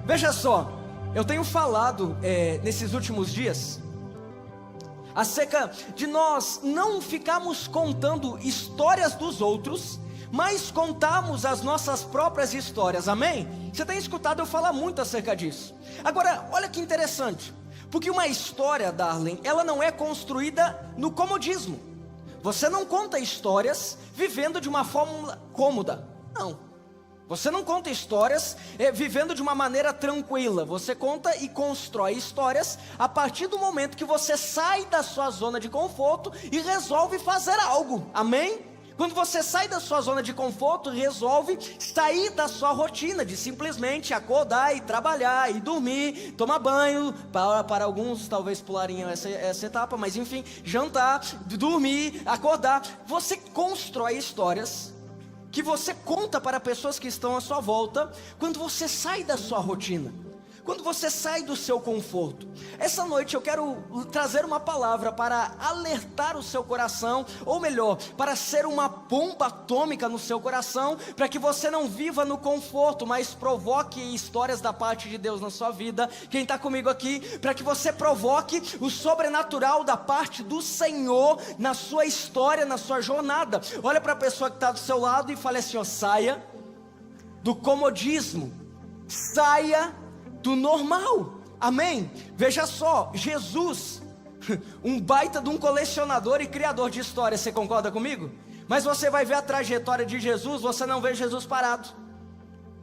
Veja só, eu tenho falado nesses últimos dias acerca de nós não ficarmos contando histórias dos outros, mas contarmos as nossas próprias histórias, amém? Você tem escutado eu falar muito acerca disso. Agora, olha que interessante, porque uma história, Darlene, ela não é construída no comodismo. Você não conta histórias vivendo de uma forma cômoda, não. Você não conta histórias vivendo de uma maneira tranquila. Você conta e constrói histórias a partir do momento que você sai da sua zona de conforto e resolve fazer algo, amém? Quando você sai da sua zona de conforto, resolve sair da sua rotina de simplesmente acordar e trabalhar e dormir, tomar banho, para alguns talvez pularem essa etapa, mas enfim, jantar, dormir, acordar. Você constrói histórias que você conta para pessoas que estão à sua volta, quando você sai da sua rotina, quando você sai do seu conforto. Essa noite eu quero trazer uma palavra para alertar o seu coração, ou melhor, para ser uma bomba atômica no seu coração, para que você não viva no conforto, mas provoque histórias da parte de Deus na sua vida. Quem está comigo aqui? Para que você provoque o sobrenatural da parte do Senhor na sua história, na sua jornada. Olha para a pessoa que está do seu lado e fale assim, ó, saia do comodismo, saia do normal, amém? Veja só, Jesus, um baita de um colecionador e criador de histórias, você concorda comigo? Mas você vai ver a trajetória de Jesus, você não vê Jesus parado,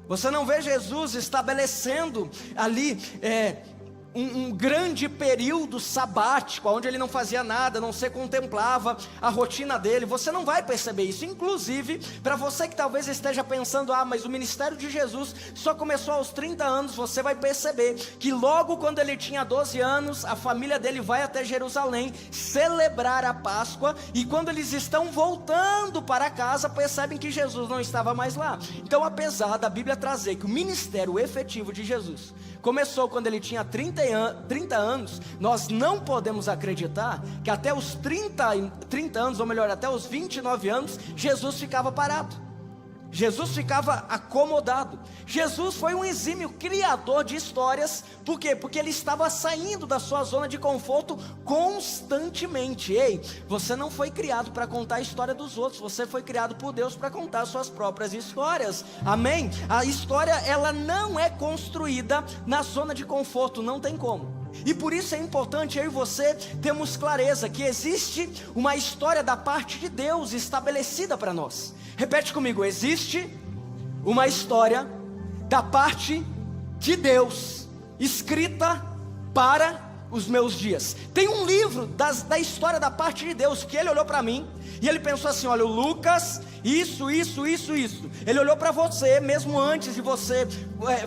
você não vê Jesus estabelecendo ali um grande período sabático, onde ele não fazia nada, não se contemplava a rotina dele. Você não vai perceber isso. Inclusive, para você que talvez esteja pensando, mas o ministério de Jesus só começou aos 30 anos, você vai perceber que logo quando ele tinha 12 anos, a família dele vai até Jerusalém celebrar a Páscoa, e quando eles estão voltando para casa, percebem que Jesus não estava mais lá. Então, apesar da Bíblia trazer que o ministério efetivo de Jesus começou quando ele tinha 30 anos, nós não podemos acreditar que até os 30 anos, ou melhor, até os 29 anos, Jesus ficava parado. Jesus ficava acomodado. Jesus foi um exímio criador de histórias. Por quê? Porque ele estava saindo da sua zona de conforto constantemente. Ei, você não foi criado para contar a história dos outros, você foi criado por Deus para contar suas próprias histórias, amém? A história, ela não é construída na zona de conforto, não tem como. E por isso é importante eu e você termos clareza que existe uma história da parte de Deus estabelecida para nós. Repete comigo, existe uma história da parte de Deus escrita para os meus dias. Tem um livro da história da parte de Deus que ele olhou para mim e ele pensou assim, olha, o Lucas, isso. Ele olhou para você, mesmo antes de você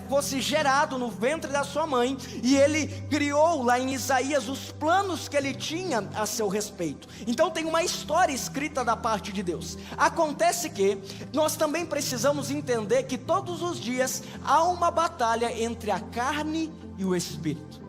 fosse gerado no ventre da sua mãe, e ele criou lá em Isaías os planos que ele tinha a seu respeito. Então tem uma história escrita da parte de Deus. Acontece que nós também precisamos entender que todos os dias há uma batalha entre a carne e o espírito.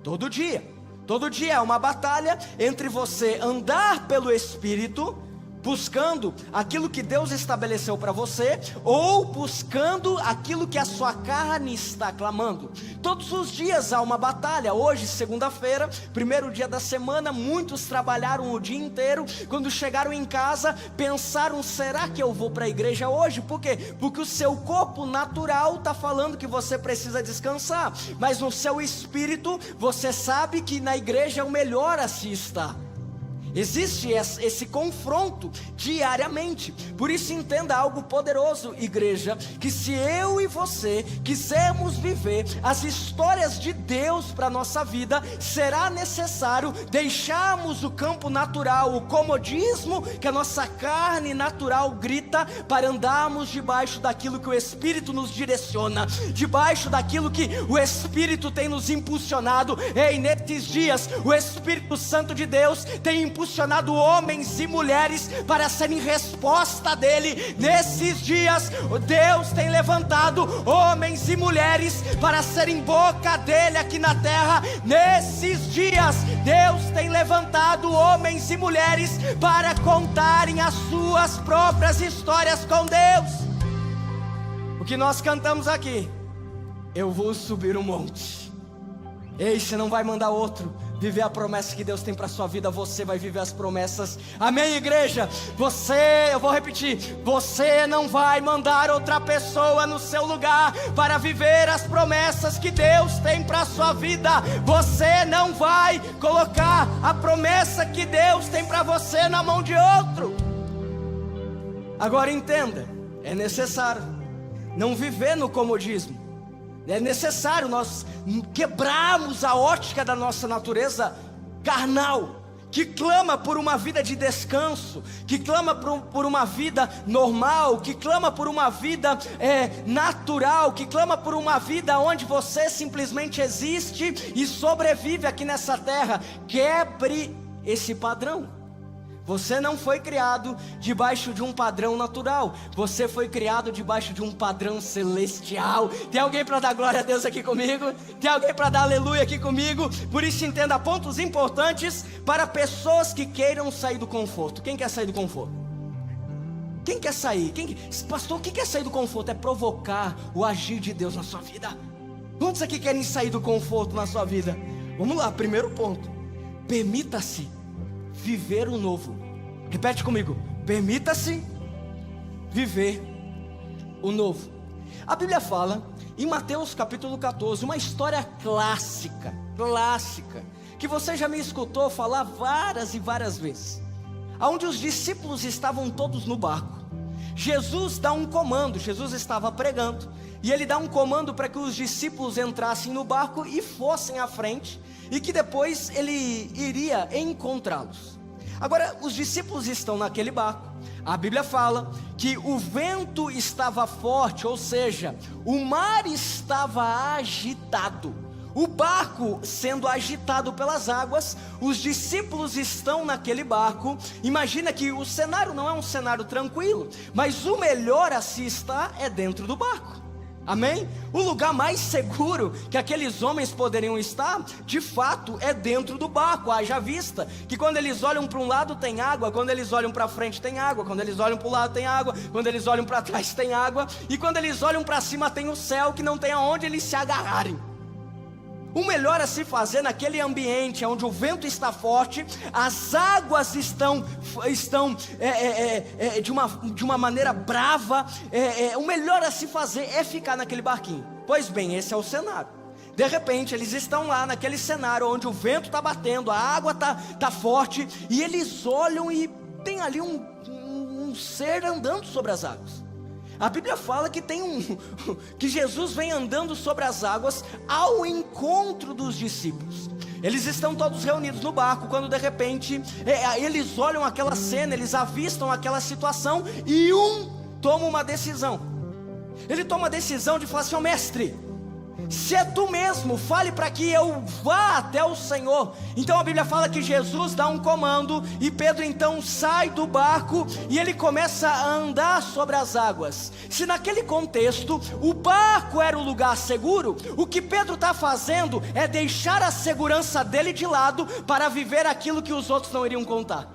Todo dia é uma batalha entre você andar pelo Espírito, buscando aquilo que Deus estabeleceu para você, ou buscando aquilo que a sua carne está clamando. Todos os dias há uma batalha. Hoje, segunda-feira, primeiro dia da semana, muitos trabalharam o dia inteiro. Quando chegaram em casa, pensaram, será que eu vou para a igreja hoje? Por quê? Porque o seu corpo natural está falando que você precisa descansar, mas no seu espírito, você sabe que na igreja é o melhor a se estar. Existe esse confronto diariamente. Por isso entenda algo poderoso, igreja, que se eu e você quisermos viver as histórias de Deus para a nossa vida, será necessário deixarmos o campo natural, o comodismo que a nossa carne natural grita, para andarmos debaixo daquilo que o Espírito nos direciona, debaixo daquilo que o Espírito tem nos impulsionado. Ei, nesses dias o Espírito Santo de Deus tem impulsionado homens e mulheres para serem resposta dele. Nesses dias Deus tem levantado homens e mulheres para serem boca dele aqui na terra. Nesses dias Deus tem levantado homens e mulheres para contarem as suas próprias histórias com Deus. O que nós cantamos aqui eu vou subir um monte. Ei, você não vai mandar outro viver a promessa que Deus tem para a sua vida, você vai viver as promessas. Amém, igreja? Eu vou repetir, você não vai mandar outra pessoa no seu lugar para viver as promessas que Deus tem para a sua vida. Você não vai colocar a promessa que Deus tem para você na mão de outro. Agora entenda, é necessário não viver no comodismo. É necessário nós quebrarmos a ótica da nossa natureza carnal, que clama por uma vida de descanso, que clama por uma vida normal, que clama por uma vida natural, que clama por uma vida onde você simplesmente existe e sobrevive aqui nessa terra. Quebre esse padrão. Você não foi criado debaixo de um padrão natural, você foi criado debaixo de um padrão celestial. Tem alguém para dar glória a Deus aqui comigo? Tem alguém para dar aleluia aqui comigo? Por isso entenda pontos importantes para pessoas que queiram sair do conforto. Quem quer sair do conforto? Quem quer sair? Pastor, o que quer sair do conforto? É provocar o agir de Deus na sua vida. Quantos aqui querem sair do conforto na sua vida? Vamos lá, primeiro ponto: permita-se viver o novo. Repete comigo: permita-se viver o novo. A Bíblia fala em Mateus capítulo 14, uma história clássica, que você já me escutou falar várias e várias vezes, onde os discípulos estavam todos no barco. Jesus dá um comando, Jesus estava pregando, e ele dá um comando para que os discípulos entrassem no barco e fossem à frente, e que depois ele iria encontrá-los. Agora, os discípulos estão naquele barco. A Bíblia fala que o vento estava forte, ou seja, o mar estava agitado. O barco sendo agitado pelas águas, os discípulos estão naquele barco. Imagina que o cenário não é um cenário tranquilo, mas o melhor a se estar é dentro do barco. Amém? O lugar mais seguro que aqueles homens poderiam estar, de fato, é dentro do barco. Haja vista que quando eles olham para um lado tem água, quando eles olham para frente tem água, quando eles olham para o lado tem água, quando eles olham para trás tem água, e quando eles olham para cima tem o céu, que não tem aonde eles se agarrarem. O melhor a se fazer naquele ambiente onde o vento está forte, as águas estão de uma maneira brava, o melhor a se fazer é ficar naquele barquinho. Pois bem, esse é o cenário. De repente eles estão lá naquele cenário onde o vento está batendo, a água está forte, e eles olham e tem ali um ser andando sobre as águas. A Bíblia fala que que Jesus vem andando sobre as águas ao encontro dos discípulos. Eles estão todos reunidos no barco, quando de repente eles olham aquela cena, eles avistam aquela situação, e toma uma decisão. Ele toma a decisão de falar assim: ó mestre, se é tu mesmo, fale para que eu vá até o Senhor. Então a Bíblia fala que Jesus dá um comando, e Pedro então sai do barco e ele começa a andar sobre as águas. Se naquele contexto o barco era o lugar seguro, o que Pedro está fazendo é deixar a segurança dele de lado para viver aquilo que os outros não iriam contar.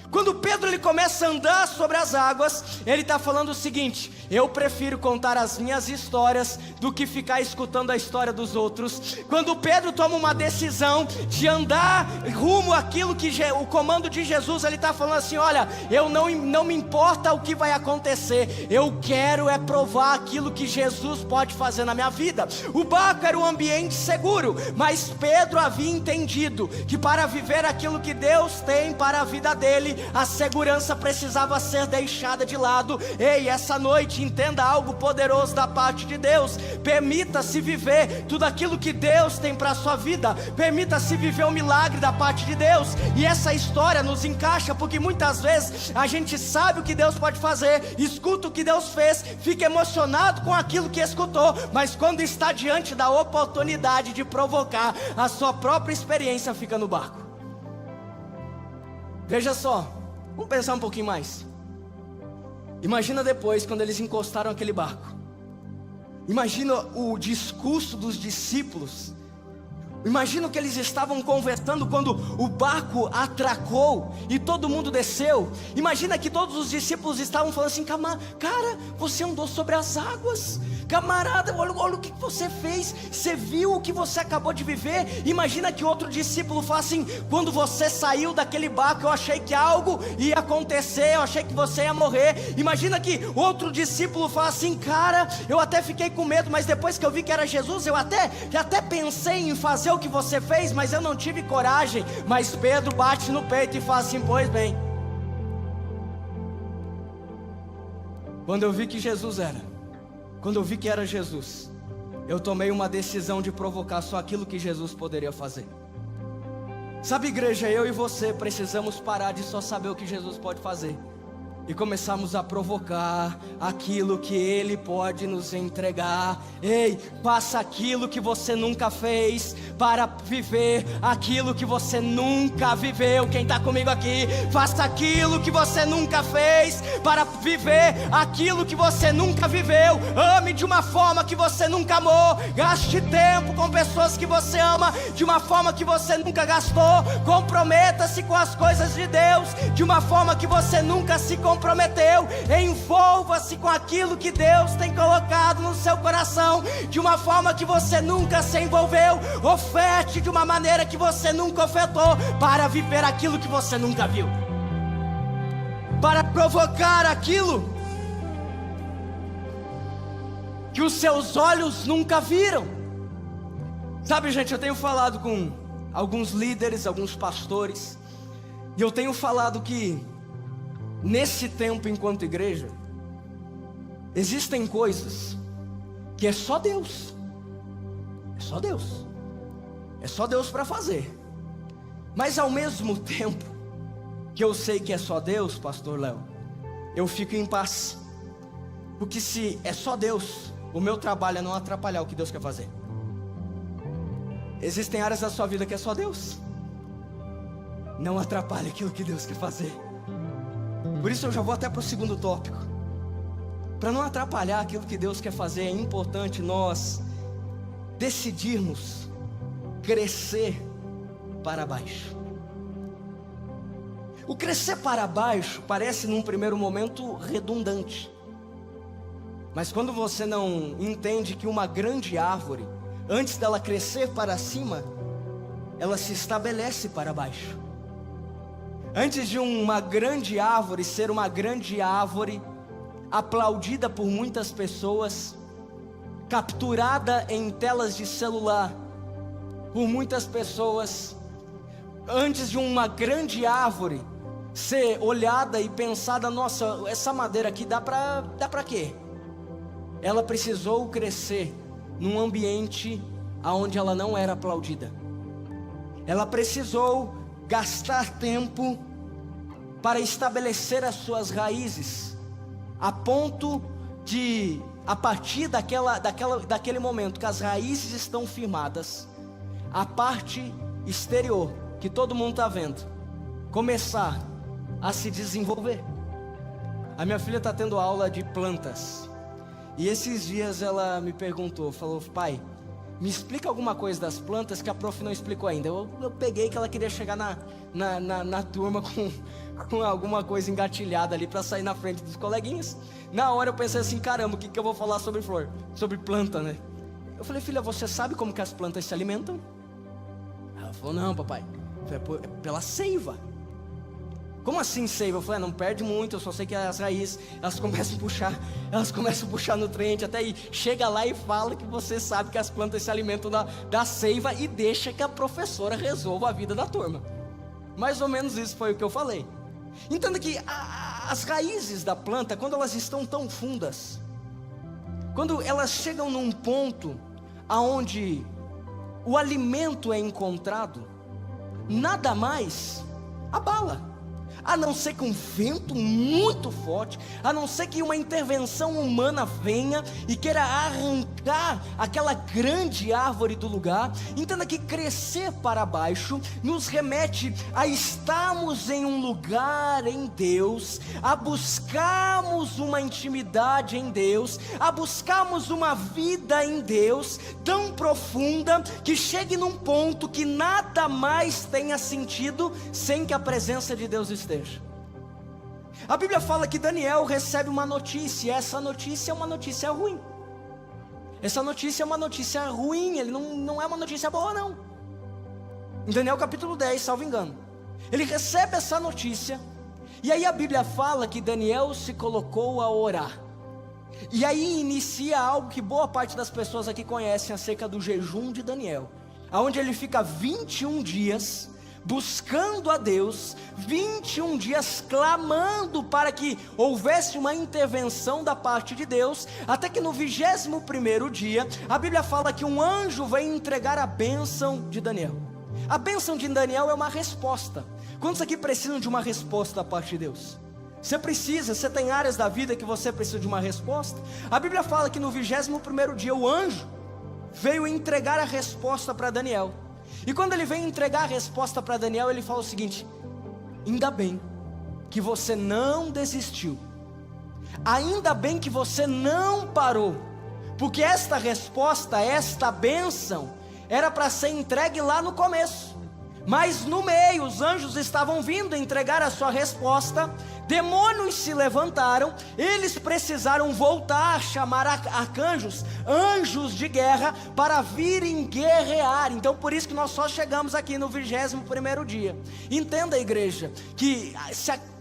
Quando Pedro ele começa a andar sobre as águas, ele está falando o seguinte: eu prefiro contar as minhas histórias do que ficar escutando a história dos outros. Quando Pedro toma uma decisão de andar rumo àquilo que o comando de Jesus, ele está falando assim: olha, eu não me importa o que vai acontecer, eu quero é provar aquilo que Jesus pode fazer na minha vida. O barco era um ambiente seguro, mas Pedro havia entendido que para viver aquilo que Deus tem para a vida dele, a segurança precisava ser deixada de lado. Ei, essa noite entenda algo poderoso da parte de Deus: permita-se viver tudo aquilo que Deus tem para a sua vida, permita-se viver o milagre da parte de Deus. E essa história nos encaixa, porque muitas vezes a gente sabe o que Deus pode fazer, escuta o que Deus fez, fica emocionado com aquilo que escutou, mas quando está diante da oportunidade de provocar a sua própria experiência, fica no barco. Veja só, vamos pensar um pouquinho mais. Imagina depois, quando eles encostaram aquele barco. Imagina o discurso dos discípulos. Imagina o que eles estavam conversando quando o barco atracou e todo mundo desceu. Imagina que todos os discípulos estavam falando assim: cara, você andou sobre as águas, camarada, olha o que você fez, você viu o que você acabou de viver. Imagina que outro discípulo fala assim: quando você saiu daquele barco, eu achei que algo ia acontecer, eu achei que você ia morrer. Imagina que outro discípulo fala assim: cara, eu até fiquei com medo, mas depois que eu vi que era Jesus, eu até pensei em fazer o que você fez, mas eu não tive coragem. Mas Pedro bate no peito e fala assim: pois bem, quando eu vi que era Jesus, eu tomei uma decisão de provocar só aquilo que Jesus poderia fazer. Sabe, igreja, eu e você precisamos parar de só saber o que Jesus pode fazer e começarmos a provocar aquilo que Ele pode nos entregar. Ei, faça aquilo que você nunca fez para viver aquilo que você nunca viveu. Quem está comigo aqui? Faça aquilo que você nunca fez para viver aquilo que você nunca viveu. Ame de uma forma que você nunca amou. Gaste tempo com pessoas que você ama de uma forma que você nunca gastou. Comprometa-se com as coisas de Deus de uma forma que você nunca se comprometeu. Envolva-se com aquilo que Deus tem colocado no seu coração de uma forma que você nunca se envolveu. Oferte de uma maneira que você nunca ofertou, para viver aquilo que você nunca viu, para provocar aquilo que os seus olhos nunca viram. Sabe, gente, eu tenho falado com alguns líderes, alguns pastores, e eu tenho falado que nesse tempo, enquanto igreja, existem coisas que é só Deus para fazer. Mas ao mesmo tempo que eu sei que é só Deus, pastor Léo, eu fico em paz, porque se é só Deus, o meu trabalho é não atrapalhar o que Deus quer fazer. Existem áreas da sua vida que é só Deus, não atrapalhe aquilo que Deus quer fazer. Por isso eu já vou até para o segundo tópico. Para não atrapalhar aquilo que Deus quer fazer, é importante nós decidirmos crescer para baixo. O crescer para baixo parece num primeiro momento redundante, mas quando você não entende que uma grande árvore, antes dela crescer para cima, ela se estabelece para baixo. Antes de uma grande árvore ser uma grande árvore, aplaudida por muitas pessoas, capturada em telas de celular por muitas pessoas, antes de uma grande árvore ser olhada e pensada: nossa, essa madeira aqui dá para quê? Ela precisou crescer num ambiente onde ela não era aplaudida. Ela precisou gastar tempo para estabelecer as suas raízes, a ponto de, a partir daquele momento que as raízes estão firmadas, a parte exterior, que todo mundo está vendo, começar a se desenvolver. A minha filha está tendo aula de plantas, e esses dias ela me perguntou, falou: pai, me explica alguma coisa das plantas que a prof não explicou ainda. Eu peguei que ela queria chegar na turma com alguma coisa engatilhada ali para sair na frente dos coleguinhas. Na hora eu pensei assim: caramba, o que eu vou falar sobre flor? Sobre planta, né? Eu falei: filha, você sabe como que as plantas se alimentam? Ela falou: não, papai. Eu falei: pela seiva. Como assim seiva? Eu falei: não perde muito, eu só sei que as raízes, elas começam a puxar nutriente, até aí chega lá e fala que você sabe que as plantas se alimentam da seiva e deixa que a professora resolva a vida da turma. Mais ou menos isso foi o que eu falei. Entenda que as raízes da planta, quando elas estão tão fundas, quando elas chegam num ponto aonde o alimento é encontrado, nada mais abala. A não ser que um vento muito forte, a não ser que uma intervenção humana venha e queira arrancar aquela grande árvore do lugar. Entenda que crescer para baixo nos remete a estarmos em um lugar em Deus, a buscarmos uma intimidade em Deus, a buscarmos uma vida em Deus tão profunda que chegue num ponto que nada mais tenha sentido sem que a presença de Deus esteja. A Bíblia fala que Daniel recebe uma notícia, e essa notícia é uma notícia ruim. essa notícia é uma notícia ruim, ele não é uma notícia boa não. Em Daniel capítulo 10, salvo engano, ele recebe essa notícia, e aí a Bíblia fala que Daniel se colocou a orar. E aí inicia algo que boa parte das pessoas aqui conhecem acerca do jejum de Daniel, onde ele fica 21 dias buscando a Deus, 21 dias clamando para que houvesse uma intervenção da parte de Deus, até que no 21º dia, a Bíblia fala que um anjo vem entregar a bênção de Daniel. A bênção de Daniel é uma resposta. Quantos aqui precisam de uma resposta da parte de Deus? Você tem áreas da vida que você precisa de uma resposta? A Bíblia fala que no 21º dia o anjo veio entregar a resposta para Daniel. E quando ele vem entregar a resposta para Daniel, ele fala o seguinte: ainda bem que você não desistiu, ainda bem que você não parou, porque esta resposta, esta bênção, era para ser entregue lá no começo, mas no meio os anjos estavam vindo entregar a sua resposta, demônios se levantaram, eles precisaram voltar a chamar arcanjos, anjos de guerra, para virem guerrear. Então por isso que nós só chegamos aqui no 21º dia. Entenda, igreja, que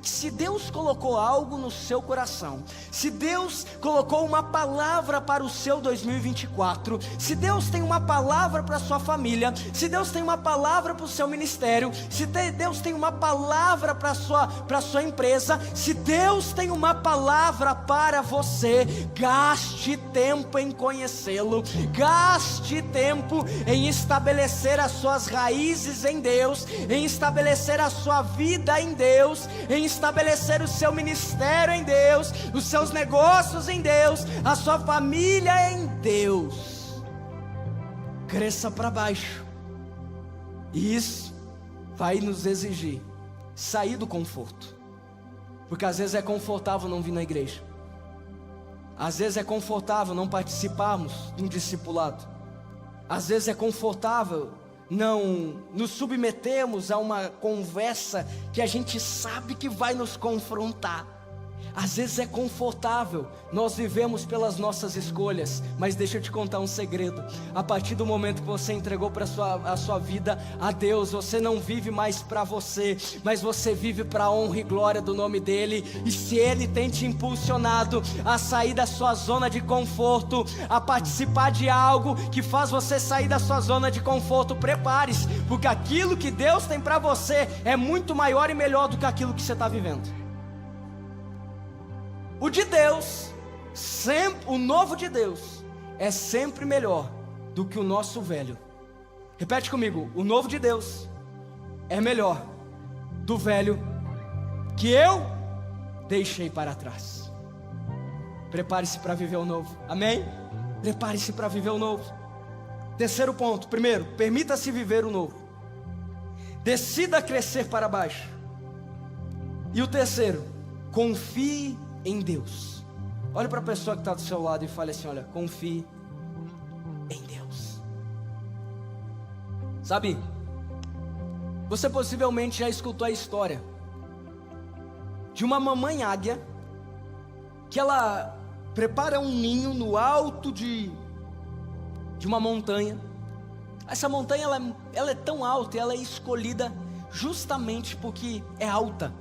se Deus colocou algo no seu coração, se Deus colocou uma palavra para o seu 2024, se Deus tem uma palavra para a sua família, se Deus tem uma palavra para o seu ministério, se Deus tem uma palavra para a sua empresa, se Deus tem uma palavra para você, gaste tempo em conhecê-lo, gaste tempo em estabelecer as suas raízes em Deus, em estabelecer a sua vida em Deus, em estabelecer o seu ministério em Deus, os seus negócios em Deus, a sua família em Deus. Cresça para baixo, e isso vai nos exigir sair do conforto, porque às vezes é confortável não vir na igreja, às vezes é confortável não participarmos de um discipulado, às vezes é confortável não nos submetemos a uma conversa que a gente sabe que vai nos confrontar. Às vezes é confortável, nós vivemos pelas nossas escolhas, mas deixa eu te contar um segredo: a partir do momento que você entregou a sua vida a Deus, você não vive mais para você, mas você vive para a honra e glória do nome dEle. E se Ele tem te impulsionado a sair da sua zona de conforto, a participar de algo que faz você sair da sua zona de conforto, prepare-se, porque aquilo que Deus tem para você é muito maior e melhor do que aquilo que você está vivendo. O de Deus, o novo de Deus, é sempre melhor do que o nosso velho. Repete comigo: o novo de Deus é melhor do velho que eu deixei para trás. Prepare-se para viver o novo, amém? Prepare-se para viver o novo. Terceiro ponto: primeiro, permita-se viver o novo, decida crescer para baixo. E o terceiro, confie em Deus. Olhe para a pessoa que está do seu lado e fale assim: olha, confie em Deus. Sabe, você possivelmente já escutou a história de uma mamãe águia que ela prepara um ninho no alto de uma montanha. Essa montanha ela é tão alta e ela é escolhida justamente porque é alta,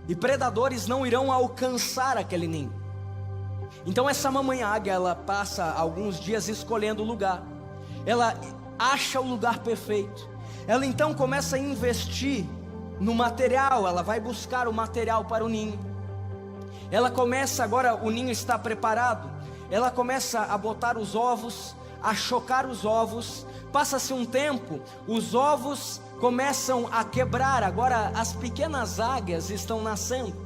e predadores não irão alcançar aquele ninho. Então essa mamãe águia, ela passa alguns dias escolhendo o lugar, ela acha o lugar perfeito, ela então começa a investir no material, ela vai buscar o material para o ninho, ela começa, agora o ninho está preparado, ela começa a botar os ovos, a chocar os ovos. Passa-se um tempo, os ovos começam a quebrar, agora as pequenas águias estão nascendo.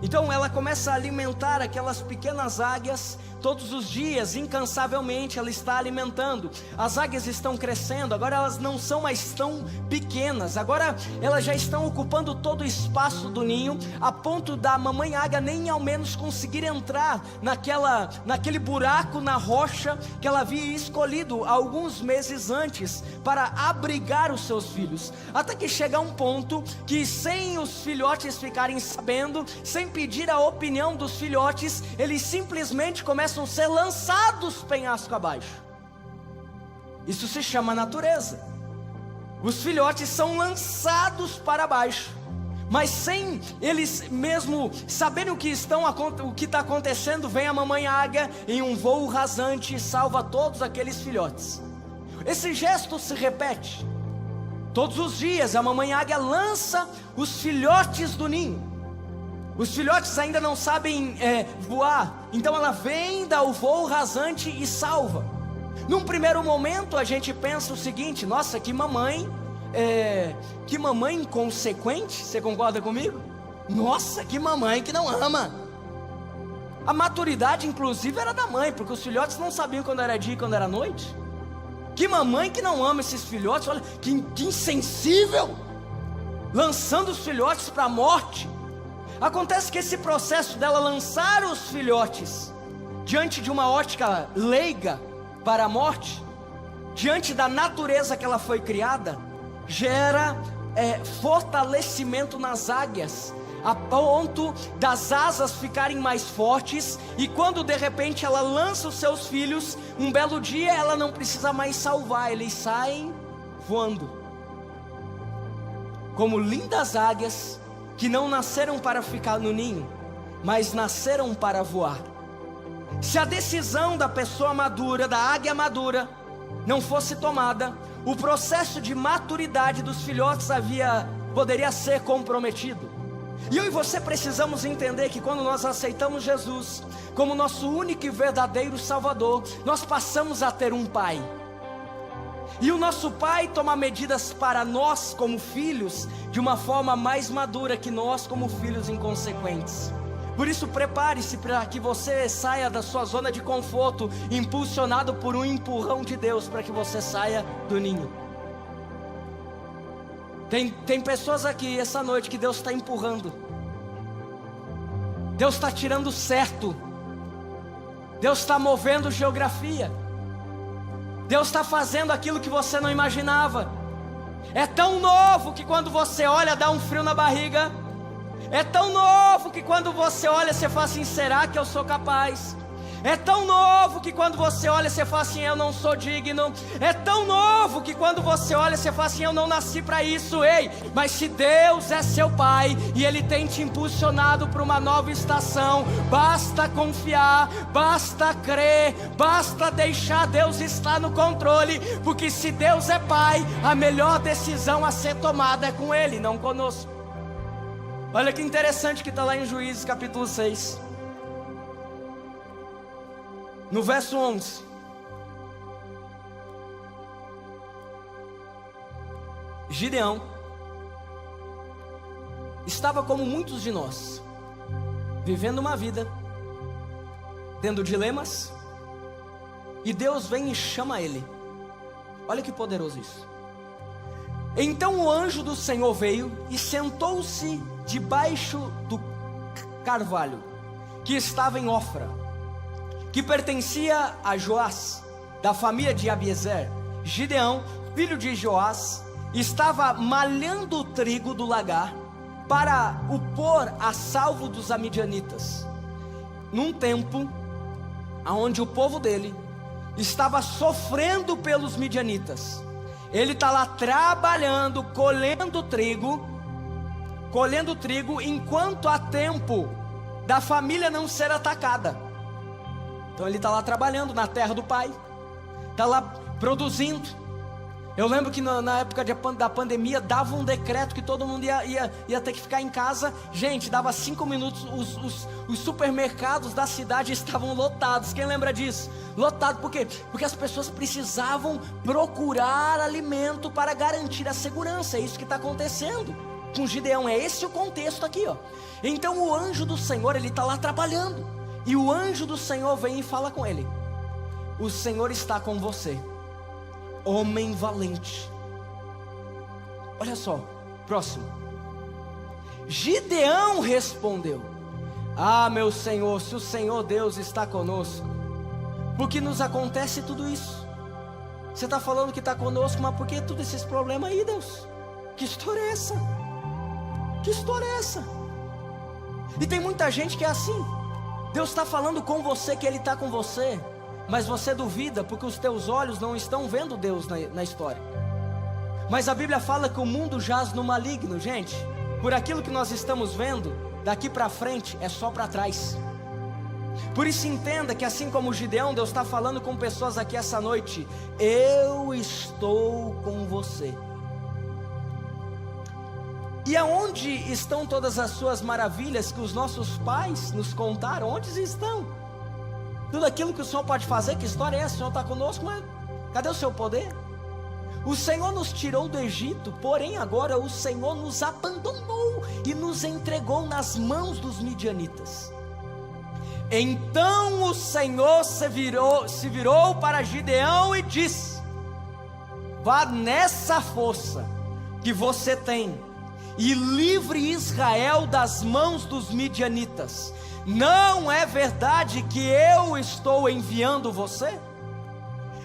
Então ela começa a alimentar aquelas pequenas águias todos os dias, incansavelmente ela está alimentando. As águias estão crescendo, agora elas não são mais tão pequenas, agora elas já estão ocupando todo o espaço do ninho, a ponto da mamãe águia nem ao menos conseguir entrar naquele buraco na rocha que ela havia escolhido alguns meses antes para abrigar os seus filhos. Até que chega um ponto que, sem os filhotes ficarem sabendo, sem pedir a opinião dos filhotes, eles simplesmente começam começam a ser lançados penhasco abaixo. Isso se chama natureza. Os filhotes são lançados para baixo, mas sem eles mesmo saberem o que está acontecendo, vem a mamãe águia em um voo rasante e salva todos aqueles filhotes. Esse gesto se repete. Todos os dias a mamãe águia lança os filhotes do ninho. Os filhotes ainda não sabem voar, então ela vem, dá o voo rasante e salva. Num primeiro momento a gente pensa o seguinte: nossa, que mamãe inconsequente. Você concorda comigo? Nossa, que mamãe que não ama. A maturidade inclusive era da mãe, porque os filhotes não sabiam quando era dia e quando era noite. Que mamãe que não ama esses filhotes, olha, que insensível, lançando os filhotes para a morte. Acontece que esse processo dela lançar os filhotes diante de uma ótica leiga para a morte, diante da natureza que ela foi criada, gera fortalecimento nas águias, a ponto das asas ficarem mais fortes, e quando de repente ela lança os seus filhos, um belo dia ela não precisa mais salvar, eles saem voando, como lindas águias que não nasceram para ficar no ninho, mas nasceram para voar. Se a decisão da pessoa madura, da águia madura, não fosse tomada, o processo de maturidade dos filhotes poderia ser comprometido. E eu e você precisamos entender que quando nós aceitamos Jesus como nosso único e verdadeiro Salvador, nós passamos a ter um Pai. E o nosso Pai toma medidas para nós como filhos de uma forma mais madura que nós como filhos inconsequentes. Por isso prepare-se para que você saia da sua zona de conforto, impulsionado por um empurrão de Deus, para que você saia do ninho. Tem pessoas aqui essa noite que Deus está empurrando. Deus está tirando certo. Deus está movendo geografia. Deus está fazendo aquilo que você não imaginava. É tão novo que quando você olha dá um frio na barriga. É tão novo que quando você olha você fala assim: será que eu sou capaz? É tão novo que quando você olha você fala assim: eu não sou digno. É tão novo que quando você olha você fala assim: eu não nasci para isso. Ei, mas se Deus é seu Pai e Ele tem te impulsionado para uma nova estação, basta confiar, basta crer, basta deixar Deus estar no controle, porque se Deus é Pai, a melhor decisão a ser tomada é com Ele, não conosco. Olha que interessante que está lá em Juízes capítulo 6, no verso 11. Gideão estava como muitos de nós, vivendo uma vida, tendo dilemas, e Deus vem e chama ele. Olha que poderoso isso. Então o anjo do Senhor veio e sentou-se debaixo do carvalho que estava em Ofra, que pertencia a Joás, da família de Abiezer. Gideão, filho de Joás, estava malhando o trigo do lagar para o pôr a salvo dos amidianitas, num tempo onde o povo dele estava sofrendo pelos midianitas. Ele está lá trabalhando, colhendo trigo, enquanto há tempo da família não ser atacada. Então ele está lá trabalhando na terra do pai, está lá produzindo. Eu lembro que na época da pandemia dava um decreto que todo mundo ia ter que ficar em casa. Gente, dava 5 minutos, os supermercados da cidade estavam lotados. Quem lembra disso? Lotado, por quê? Porque as pessoas precisavam procurar alimento para garantir a segurança. É isso que está acontecendo com Gideão, é esse o contexto aqui, ó. Então o anjo do Senhor, ele está lá trabalhando, e o anjo do Senhor vem e fala com ele: o Senhor está com você, homem valente. Olha só, próximo. Gideão respondeu: ah, meu Senhor, se o Senhor Deus está conosco, por que nos acontece tudo isso? Você está falando que está conosco, mas por que todos esses problemas aí, Deus? Que história é essa? Que história é essa? E tem muita gente que é assim. Deus está falando com você que Ele está com você, mas você duvida porque os teus olhos não estão vendo Deus na história. Mas a Bíblia fala que o mundo jaz no maligno, gente. Por aquilo que nós estamos vendo, daqui para frente é só para trás. Por isso entenda que assim como Gideão, Deus está falando com pessoas aqui essa noite: eu estou com você. E aonde estão todas as suas maravilhas que os nossos pais nos contaram? Onde estão? Tudo aquilo que o Senhor pode fazer, que história é essa? O Senhor está conosco, mas cadê o seu poder? O Senhor nos tirou do Egito, porém agora o Senhor nos abandonou e nos entregou nas mãos dos midianitas. Então o Senhor se virou para Gideão e disse: vá nessa força que você tem e livre Israel das mãos dos midianitas. Não é verdade que eu estou enviando você?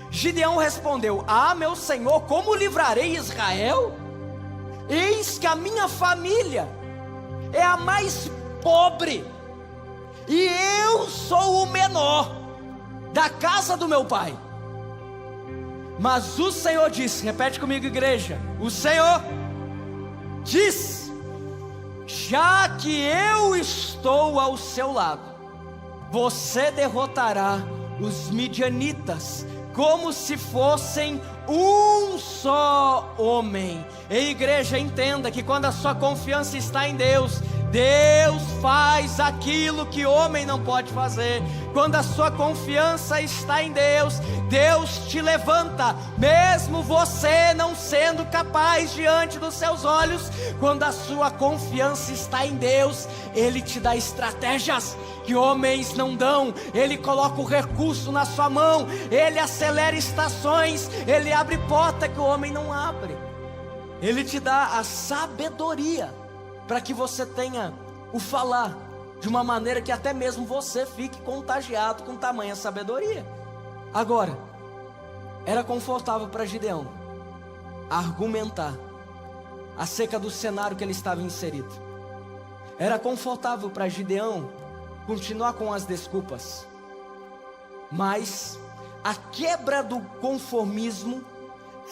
Gideão respondeu: ah, meu senhor, como livrarei Israel? Eis que a minha família é a mais pobre, e eu sou o menor da casa do meu pai. Mas o Senhor disse, repete comigo, igreja, o Senhor disse: já que eu estou ao seu lado, você derrotará os midianitas como se fossem um só homem. E igreja, entenda que quando a sua confiança está em Deus, Deus faz aquilo que homem não pode fazer. Quando a sua confiança está em Deus, Deus te levanta, mesmo você não sendo capaz diante dos seus olhos. Quando a sua confiança está em Deus, Ele te dá estratégias que homens não dão. Ele coloca o recurso na sua mão, Ele acelera estações, Ele abre porta que o homem não abre. Ele te dá a sabedoria para que você tenha o falar de uma maneira que até mesmo você fique contagiado com tamanha sabedoria. Agora, era confortável para Gideão argumentar acerca do cenário que ele estava inserido. Era confortável para Gideão continuar com as desculpas, mas a quebra do conformismo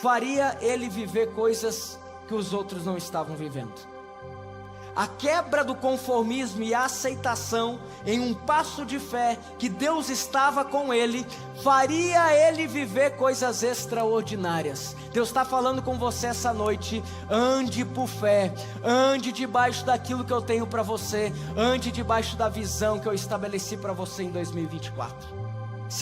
faria ele viver coisas que os outros não estavam vivendo. A quebra do conformismo e a aceitação em um passo de fé que Deus estava com ele, faria ele viver coisas extraordinárias. Deus está falando com você essa noite: ande por fé, ande debaixo daquilo que eu tenho para você, ande debaixo da visão que eu estabeleci para você em 2024.